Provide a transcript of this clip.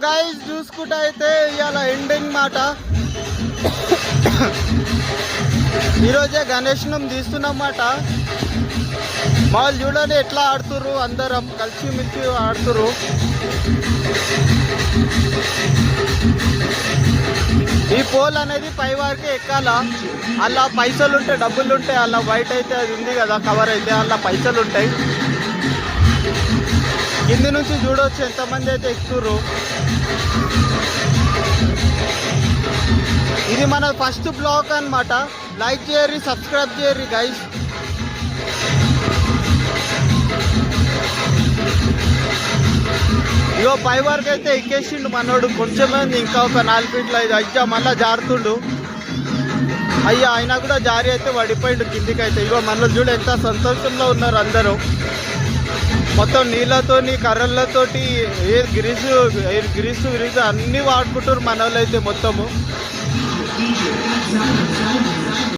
Guys చూసుకుంటే అయితే ఇవాళ ఎండింగ్ మాట. ఈరోజే గణేష్నం తీస్తున్నమాట. వాళ్ళు చూడండి ఎట్లా ఆడుతుర్రు, అందరం కలిసి మిలిసి ఆడుతుర్రు. ఈ పోల్ అనేది పై వరకే ఎక్కాలా. అలా పైసలు ఉంటాయి, డబ్బులు ఉంటాయి. అలా బయట అయితే అది ఉంది కదా కవర్ అయితే, అలా పైసలు ఉంటాయి. కింది నుంచి చూడవచ్చు ఎంతమంది అయితే ఎక్కుతుర్రు. ఇది మన ఫస్ట్ బ్లాగ్ అన్నమాట. లైక్ చేయరి, సబ్స్క్రైబ్ చేయరి గైస్. ఇగో పై వరకు అయితే ఎక్కేసిండు మనోడు. కొంచెమంది ఇంకా ఒక 4 ఫీట్లు 5 అయ్యా మళ్ళా జారుతుండు. అయ్యా అయినా కూడా జారి అయితే పడిపోయిండు కిందికి అయితే. ఇగో మనలో చూడు ఎంత సంతోషంలో ఉన్నారు అందరూ. మొత్తం నీళ్ళతోని కర్రలతోటి గ్రీసు అన్నీ వాడుకుంటారు మన వాళ్ళు అయితే మొత్తము.